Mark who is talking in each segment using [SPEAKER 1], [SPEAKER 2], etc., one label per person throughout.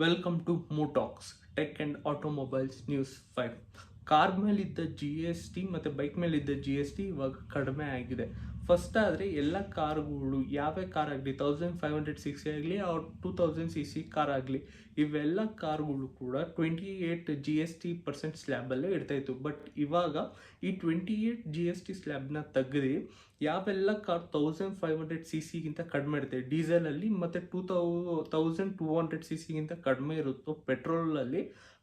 [SPEAKER 1] Welcome to ಮೂಟಾಕ್ಸ್ tech and automobiles news 5. Car ಮೇಲಿದ್ದ G S T ಮತ್ತು bike ಮೇಲಿದ್ದ ಜಿ ಎಸ್ ಟಿ ಇವಾಗ ಕಡಿಮೆ ಆಗಿದೆ. ಫಸ್ಟ್ ಆದರೆ ಎಲ್ಲ ಕಾರ್ಗಳು ಯಾವ್ಯಾವ ಕಾರ್ ಆಗಲಿ 1500cc ಆಗಲಿ ಅವ್ರ 2000cc ಕಾರ್ ಆಗಲಿ ಇವೆಲ್ಲ ಕಾರ್ಗಳು ಕೂಡ 28 ಜಿ ಎಸ್ ಟಿ ಪರ್ಸೆಂಟ್ ಸ್ಲ್ಯಾಬಲ್ಲೇ ಇರ್ತಾಯಿತ್ತು. ಬಟ್ ಇವಾಗ ಈ 28 ಜಿ ಎಸ್ ಟಿ ಸ್ಲ್ಯಾಬ್ನ ತೆಗೆದು ಯಾವೆಲ್ಲ ಕಾರ್ 1500cc ಕಡಿಮೆ ಇರುತ್ತೆ ಡೀಸೆಲಲ್ಲಿ ಮತ್ತು 2200cc ಕಡಿಮೆ ಇರುತ್ತೋ ಪೆಟ್ರೋಲಲ್ಲಿ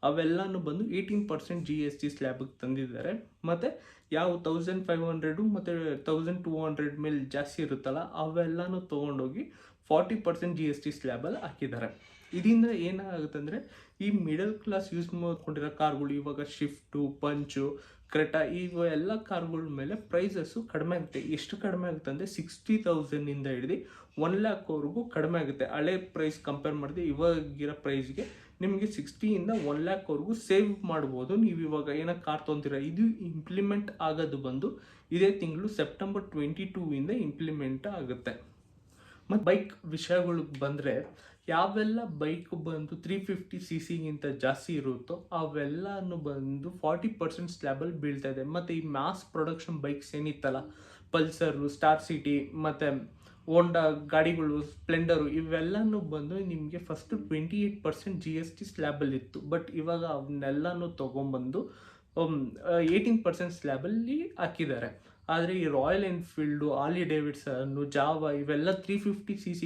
[SPEAKER 1] ಅವೆಲ್ಲನೂ ಬಂದು 18% ಜಿ ಎಸ್ ಟಿ ಸ್ಲ್ಯಾಬಿಗೆ ತಂದಿದ್ದಾರೆ. ಮತ್ತು ಯಾವ 1500 ಮತ್ತು 1200 ಮೇಲೆ ಜಾಸ್ತಿ ಇರುತ್ತಲ್ಲ ಅವೆಲ್ಲನೂ ತೊಗೊಂಡೋಗಿ 40% ಜಿ ಎಸ್ ಟಿ ಸ್ಲ್ಯಾಬಲ್ಲಿ ಹಾಕಿದ್ದಾರೆ. ಇದರಿಂದ ಏನಾಗುತ್ತೆ ಅಂದರೆ ಈ ಮಿಡಲ್ ಕ್ಲಾಸ್ ಯೂಸ್ ಮಾಡ್ಕೊಂಡಿರೋ ಕಾರ್ಗಳು ಇವಾಗ ಶಿಫ್ಟು, ಪಂಚು, ಕ್ರೆಟಾ ಇವೆಲ್ಲ ಕಾರ್ಗಳ ಮೇಲೆ ಪ್ರೈಸಸ್ಸು ಕಡಿಮೆ ಆಗುತ್ತೆ. ಎಷ್ಟು ಕಡಿಮೆ ಆಗುತ್ತೆ ಅಂದರೆ 60,000 ಹಿಡಿದು 1,00,000ವರೆಗೂ ಕಡಿಮೆ ಆಗುತ್ತೆ. ಹಳೆ ಪ್ರೈಸ್ ಕಂಪೇರ್ ಮಾಡಿದ್ರೆ ಇವಾಗಿರೋ ಪ್ರೈಸ್ಗೆ ನಿಮಗೆ 60ಇಂದ 1,00,000ವರೆಗೂ ಸೇವ್ ಮಾಡ್ಬೋದು. ನೀವು ಇವಾಗ ಏನೋ ಕಾರ್ ತೊಗೊತೀರ. ಇದು ಇಂಪ್ಲಿಮೆಂಟ್ ಆಗೋದು ಬಂದು ಇದೇ ತಿಂಗಳು ಸೆಪ್ಟೆಂಬರ್ 22ಇಂದ ಇಂಪ್ಲಿಮೆಂಟ್ ಆಗುತ್ತೆ. ಮತ್ತು ಬೈಕ್ ವಿಷಯಗಳಿಗೆ ಬಂದರೆ ಯಾವೆಲ್ಲ ಬೈಕ್ ಬಂದು 350cc ಜಾಸ್ತಿ ಇರುತ್ತೋ ಅವೆಲ್ಲನೂ ಬಂದು 40% ಸ್ಲ್ಯಾಬಲ್ಲಿ ಬೀಳ್ತಾ ಇದೆ. ಮತ್ತು ಈ ಮಾಸ್ ಪ್ರೊಡಕ್ಷನ್ ಬೈಕ್ಸ್ ಏನಿತ್ತಲ್ಲ, ಪಲ್ಸರು, ಸ್ಟಾರ್ ಸಿಟಿ ಮತ್ತು ಹೋಂಡಾ ಗಾಡಿಗಳು, ಸ್ಪ್ಲೆಂಡರು ಇವೆಲ್ಲನೂ ಬಂದು ನಿಮಗೆ ಫಸ್ಟು 28% ಜಿ ಎಸ್ ಟಿ ಸ್ಲ್ಯಾಬಲ್ಲಿತ್ತು. ಬಟ್ ಇವಾಗ ಅವನ್ನೆಲ್ಲನೂ ತೊಗೊಂಬಂದು 18% ಸ್ಲ್ಯಾಬಲ್ಲಿ ಹಾಕಿದ್ದಾರೆ. ಆದರೆ ಈ Royal Enfield, Harley Davidson, Jawa ಇವೆಲ್ಲ 350cc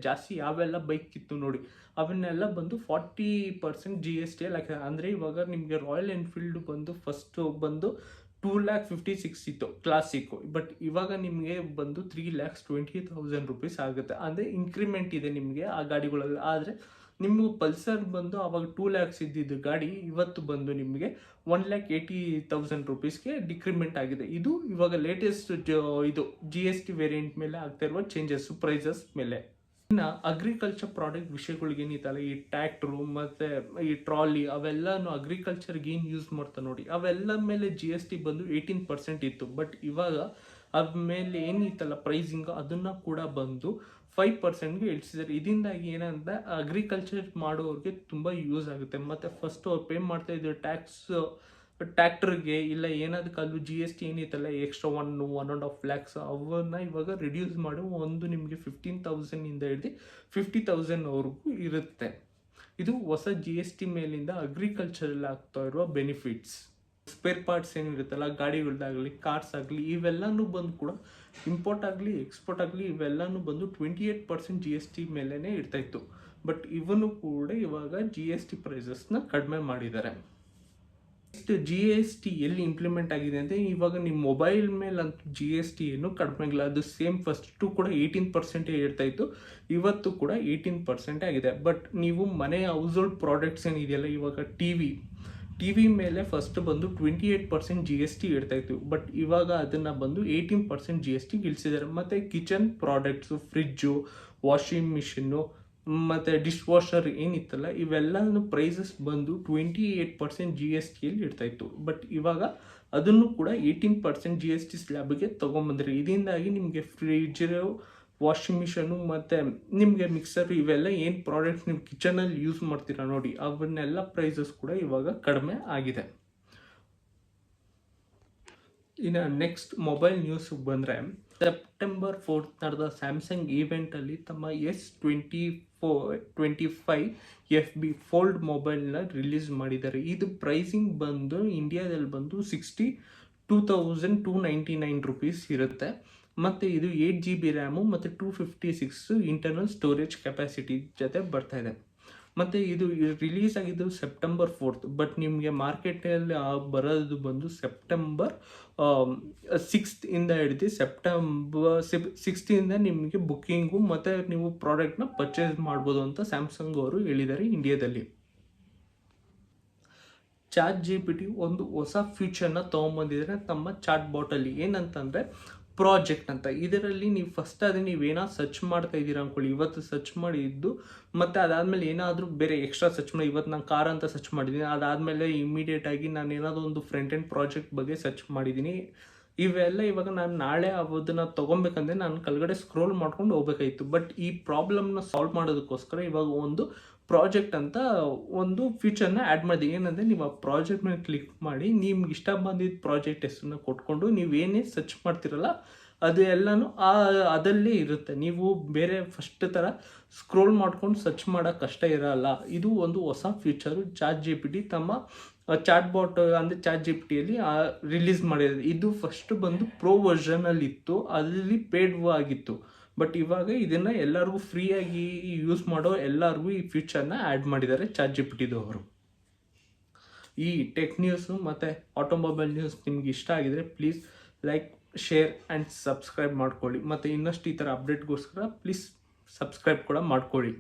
[SPEAKER 1] ಜಾಸ್ತಿ ಯಾವೆಲ್ಲ ಬೈಕ್ ಇತ್ತು ನೋಡಿ ಅವನ್ನೆಲ್ಲ ಬಂದು 40% ಜಿ ಎಸ್ ಟಿಯಲ್ಲಿ ಹಾಕಿದ್ದಾರೆ. ಅಂದರೆ ಇವಾಗ ನಿಮಗೆ ರಾಯಲ್ ಎನ್ಫೀಲ್ಡು ಬಂದು ಫಸ್ಟು ಬಂದು 2,56,000 ಇತ್ತು ಕ್ಲಾಸಿಕ್ಕು. ಬಟ್ ಇವಾಗ ನಿಮಗೆ ಬಂದು 3,20,000 ರೂಪೀಸ್ ಆಗುತ್ತೆ. ಅಂದರೆ ಇನ್ಕ್ರಿಮೆಂಟ್ ಇದೆ ನಿಮಗೆ ಆ ಗಾಡಿಗಳಲ್ಲಿ. ಆದರೆ ನಿಮ್ಮ ಪಲ್ಸರ್ ಬಂದು ಅವಾಗ 2 lakhs ಇದ್ದಿದ್ದು ಗಾಡಿ ಇವತ್ತು ಬಂದು ನಿಮಗೆ 1,80,000 ರೂಪೀಸ್ಗೆ ಡಿಕ್ರಿಮೆಂಟ್ ಆಗಿದೆ. ಇದು ಇವಾಗ ಲೇಟೆಸ್ಟ್ ಇದು ಜಿ ಎಸ್ ಟಿ ವೇರಿಯಂಟ್ ಮೇಲೆ ಆಗ್ತಾ ಇರುವ ಚೇಂಜಸ್ ಪ್ರೈಸಸ್ ಮೇಲೆ. ಇನ್ನು ಅಗ್ರಿಕಲ್ಚರ್ ಪ್ರಾಡಕ್ಟ್ ವಿಷಯಗಳಿಗೆ ಏನಿತ್ತಲ್ಲ, ಈ ಟ್ರ್ಯಾಕ್ಟ್ರು ಮತ್ತು ಈ ಟ್ರಾಲಿ ಅವೆಲ್ಲನೂ ಅಗ್ರಿಕಲ್ಚರ್ಗೆ ಏನು ಯೂಸ್ ಮಾಡ್ತಾರೆ ನೋಡಿ ಅವೆಲ್ಲ ಮೇಲೆ ಜಿ ಎಸ್ ಟಿ ಬಂದು 18% ಇತ್ತು. ಬಟ್ ಇವಾಗ ಅದ್ರ ಮೇಲೆ ಏನಿತ್ತಲ್ಲ ಪ್ರೈಸಿಂಗು ಅದನ್ನು ಕೂಡ ಬಂದು 5%ಗೆ ಇಳಿಸಿದ್ದಾರೆ. ಇದರಿಂದಾಗಿ ಏನಂದರೆ ಅಗ್ರಿಕಲ್ಚರ್ ಮಾಡೋರಿಗೆ ತುಂಬ ಯೂಸ್ ಆಗುತ್ತೆ. ಮತ್ತು ಫಸ್ಟು ಅವ್ರು ಪೇ ಮಾಡ್ತಾ ಇದ್ರು ಟ್ಯಾಕ್ಟ್ರಿಗೆ ಇಲ್ಲ ಏನಾದಕ್ಕಲ್ಲೂ ಜಿ ಎಸ್ ಟಿ ಏನಿತ್ತಲ್ಲ ಎಕ್ಸ್ಟ್ರಾ 1.5 lakhs ಅವನ್ನ ಇವಾಗ ರಿಡ್ಯೂಸ್ ಮಾಡಿ ಒಂದು ನಿಮಗೆ 15,000 ಹಿಡಿದು 50,000ವರೆಗೂ ಇರುತ್ತೆ. ಇದು ಹೊಸ ಜಿ ಎಸ್ ಟಿ ಮೇಲಿಂದ ಅಗ್ರಿಕಲ್ಚರಲ್ಲಿ ಆಗ್ತಾ ಇರುವ ಬೆನಿಫಿಟ್ಸ್. ಸ್ಪೇರ್ ಪಾರ್ಟ್ಸ್ ಏನಿರುತ್ತಲ್ಲ ಗಾಡಿಗಳದ್ದಾಗಲಿ, ಕಾರ್ಸ್ ಆಗಲಿ ಇವೆಲ್ಲನೂ ಬಂದು ಕೂಡ ಇಂಪೋರ್ಟ್ ಆಗಲಿ ಎಕ್ಸ್ಪೋರ್ಟ್ ಆಗಲಿ ಇವೆಲ್ಲನೂ ಬಂದು 28% ಜಿ ಎಸ್ ಟಿ ಮೇಲೇ ಇರ್ತಾಯಿತ್ತು. ಬಟ್ ಇವನು ಕೂಡ ಇವಾಗ ಜಿ ಎಸ್ ಟಿ ಪ್ರೈಸಸ್ನ ಕಡಿಮೆ ಮಾಡಿದ್ದಾರೆ. ನೆಕ್ಸ್ಟ್ ಜಿ ಎಸ್ ಟಿ ಎಲ್ಲಿ ಇಂಪ್ಲಿಮೆಂಟ್ ಆಗಿದೆ ಅಂದರೆ ಇವಾಗ ನಿಮ್ಮ ಮೊಬೈಲ್ ಮೇಲೆ ಅಂತೂ ಜಿ ಎಸ್ ಟಿ ಏನು ಕಡಿಮೆ ಆಗಿಲ್ಲ. ಅದು ಸೇಮ್ ಫಸ್ಟು ಕೂಡ 18% ಇರ್ತಾಯಿತ್ತು, ಇವತ್ತು ಕೂಡ 18% ಆಗಿದೆ. ಬಟ್ ನೀವು ಮನೆ ಹೌಸ್ ಹೋಲ್ಡ್ ಪ್ರಾಡಕ್ಟ್ಸ್ ಏನಿದೆಯಲ್ಲ, ಇವಾಗ ಟಿ ವಿ ಮೇಲೆ ಫಸ್ಟ್ ಬಂದು 28% ಜಿ ಎಸ್ ಟಿ ಇರ್ತಾಯಿತ್ತು. ಬಟ್ ಇವಾಗ ಅದನ್ನು ಬಂದು 18% ಜಿ ಎಸ್ ಟಿ ಇಳಿಸಿದ್ದಾರೆ. ಮತ್ತು kitchen products, fridge, washing machine ಮತ್ತು ಡಿಶ್ ವಾಷರ್ ಏನಿತ್ತಲ್ಲ ಇವೆಲ್ಲನೂ ಪ್ರೈಸಸ್ ಬಂದು 28% ಜಿ ಎಸ್ ಟಿಯಲ್ಲಿ ಇರ್ತಾಯಿತ್ತು. ಬಟ್ ಇವಾಗ ಅದನ್ನು ಕೂಡ 18% ಜಿ ಎಸ್ ಟಿ ಸ್ಲ್ಯಾಬಿಗೆ ತೊಗೊಂಬಂದ್ರಿ. ಇದರಿಂದಾಗಿ ನಿಮಗೆ ಫ್ರಿಜ್ಜು, ವಾಷಿಂಗ್ ಮಿಷನು ಮತ್ತು ನಿಮಗೆ ಮಿಕ್ಸರ್ ಇವೆಲ್ಲ ಏನು ಪ್ರಾಡಕ್ಟ್ಸ್ ನೀವು ಕಿಚನಲ್ಲಿ ಯೂಸ್ ಮಾಡ್ತೀರಾ ನೋಡಿ ಅವನ್ನೆಲ್ಲ ಪ್ರೈಸಸ್ ಕೂಡ ಇವಾಗ ಕಡಿಮೆ ಆಗಿದೆ. ಇನ್ನು ನೆಕ್ಸ್ಟ್ ಮೊಬೈಲ್ ನ್ಯೂಸ್ಗೆ ಬಂದರೆ ಸೆಪ್ಟೆಂಬರ್ 4 ನಡೆದ ಸ್ಯಾಮ್ಸಂಗ್ ಈವೆಂಟಲ್ಲಿ ತಮ್ಮ S25 FB ಫೋಲ್ಡ್ ಮೊಬೈಲ್ನ ರಿಲೀಸ್ ಮಾಡಿದ್ದಾರೆ. ಇದು ಪ್ರೈಸಿಂಗ್ ಬಂದು ಇಂಡಿಯಾದಲ್ಲಿ ಬಂದು 62,299 ರೂಪೀಸ್ ಇರುತ್ತೆ. ಮತ್ತು ಇದು 8GB ರ್ಯಾಮು ಮತ್ತು 256 ಇಂಟರ್ನಲ್ ಸ್ಟೋರೇಜ್ ಕೆಪಾಸಿಟಿ ಜೊತೆ ಬರ್ತಾಯಿದೆ. ಮತ್ತು ಇದು ರಿಲೀಸ್ ಆಗಿದ್ದು ಸೆಪ್ಟೆಂಬರ್ 4. ಬಟ್ ನಿಮಗೆ ಮಾರ್ಕೆಟಲ್ಲಿ ಬರೋದು ಬಂದು ಸೆಪ್ಟೆಂಬರ್ 6 ಹಿಡಿದು ಸೆಪ್ಟೆಂಬರ್ 6 ನಿಮಗೆ ಬುಕ್ಕಿಂಗು ಮತ್ತು ನೀವು ಪ್ರಾಡಕ್ಟ್ನ ಪರ್ಚೇಸ್ ಮಾಡ್ಬೋದು ಅಂತ ಸ್ಯಾಮ್ಸಂಗ್ ಅವರು ಹೇಳಿದ್ದಾರೆ ಇಂಡಿಯಾದಲ್ಲಿ. ChatGPT ಒಂದು ಹೊಸ ಫ್ಯೂಚರ್ನ ತೊಗೊಂಬಂದಿದ್ದಾರೆ ತಮ್ಮ ಚಾಟ್ ಬಾಟಲ್ಲಿ. ಏನಂತಂದರೆ ಪ್ರಾಜೆಕ್ಟ್ ಅಂತ. ಇದರಲ್ಲಿ ನೀವು ಫಸ್ಟ್ ಅದೇ ನೀವೇನೋ ಸರ್ಚ್ ಮಾಡ್ತಾ ಇದ್ದೀರಾ ಅಂದ್ಕೊಳ್ಳಿ, ಇವತ್ತು ಸರ್ಚ್ ಮಾಡಿದ್ದು ಮತ್ತು ಅದಾದಮೇಲೆ ಏನಾದರೂ ಬೇರೆ ಎಕ್ಸ್ಟ್ರಾ ಸರ್ಚ್ ಮಾಡಿ, ಇವತ್ತು ನಾನು ಕಾರ್ ಅಂತ ಸರ್ಚ್ ಮಾಡಿದ್ದೀನಿ, ಅದಾದಮೇಲೆ ಇಮಿಡಿಯೇಟಾಗಿ ನಾನು ಏನಾದರೂ ಒಂದು ಫ್ರಂಟ್ ಎಂಡ್ ಪ್ರಾಜೆಕ್ಟ್ ಬಗ್ಗೆ ಸರ್ಚ್ ಮಾಡಿದ್ದೀನಿ. ಇವೆಲ್ಲ ಇವಾಗ ನಾನು ನಾಳೆ ಅದನ್ನು ತೊಗೊಬೇಕಂದ್ರೆ ನಾನು ಕೆಳಗಡೆ ಸ್ಕ್ರೋಲ್ ಮಾಡ್ಕೊಂಡು ಹೋಗ್ಬೇಕಾಯಿತು. ಬಟ್ ಈ ಪ್ರಾಬ್ಲಮ್ನ ಸಾಲ್ವ್ ಮಾಡೋದಕ್ಕೋಸ್ಕರ ಇವಾಗ ಒಂದು ಪ್ರಾಜೆಕ್ಟ್ ಅಂತ ಒಂದು ಫೀಚರ್ನ ಆ್ಯಡ್ ಮಾಡಿದೆ. ಏನಂದರೆ ನೀವು ಆ ಪ್ರಾಜೆಕ್ಟ್ ಮೇಲೆ ಕ್ಲಿಕ್ ಮಾಡಿ ನಿಮ್ಗೆ ಇಷ್ಟ ಬಂದಿದ್ದ ಪ್ರಾಜೆಕ್ಟ್ ಹೆಸರನ್ನ ಕೊಟ್ಕೊಂಡು ನೀವೇನೇ ಸರ್ಚ್ ಮಾಡ್ತಿರಲ್ಲ ಅದು ಎಲ್ಲನೂ ಅದಲ್ಲೇ ಇರುತ್ತೆ. ನೀವು ಬೇರೆ ಫಸ್ಟ್ ಥರ ಸ್ಕ್ರೋಲ್ ಮಾಡ್ಕೊಂಡು ಸರ್ಚ್ ಮಾಡೋಕ್ಕೆ ಕಷ್ಟ ಇರೋಲ್ಲ. ಇದು ಒಂದು ಹೊಸ ಫೀಚರು ChatGPT ತಮ್ಮ ಚಾಟ್ ಬಾಟ್ ಅಂದರೆ ChatGPTಯಲ್ಲಿ ರಿಲೀಸ್ ಮಾಡಿರೋದು. ಇದು ಫಸ್ಟ್ ಬಂದು ಪ್ರೋ ವರ್ಷನಲ್ಲಿ ಇತ್ತು, ಅಲ್ಲಿ ಪೇಡ್ ಆಗಿತ್ತು. ಬಟ್ ಇವಾಗ ಇದನ್ನು ಎಲ್ಲರಿಗೂ ಫ್ರೀಯಾಗಿ ಯೂಸ್ ಮಾಡೋ ಎಲ್ಲರಿಗೂ ಈ ಫೀಚರ್ನ ಆ್ಯಡ್ ಮಾಡಿದ್ದಾರೆ ChatGPTದವರು. ಈ ಟೆಕ್ ನ್ಯೂಸು ಮತ್ತು ಆಟೋಮೊಬೈಲ್ ನ್ಯೂಸ್ ನಿಮ್ಗೆ ಇಷ್ಟ ಆಗಿದರೆ please like, share and subscribe ಮಾಡ್ಕೊಳ್ಳಿ. ಮತ್ತು ಇನ್ನಷ್ಟು ಈ ಥರ ಅಪ್ಡೇಟ್ಗೋಸ್ಕರ ಪ್ಲೀಸ್ ಸಬ್ಸ್ಕ್ರೈಬ್ ಕೂಡ ಮಾಡ್ಕೊಳ್ಳಿ.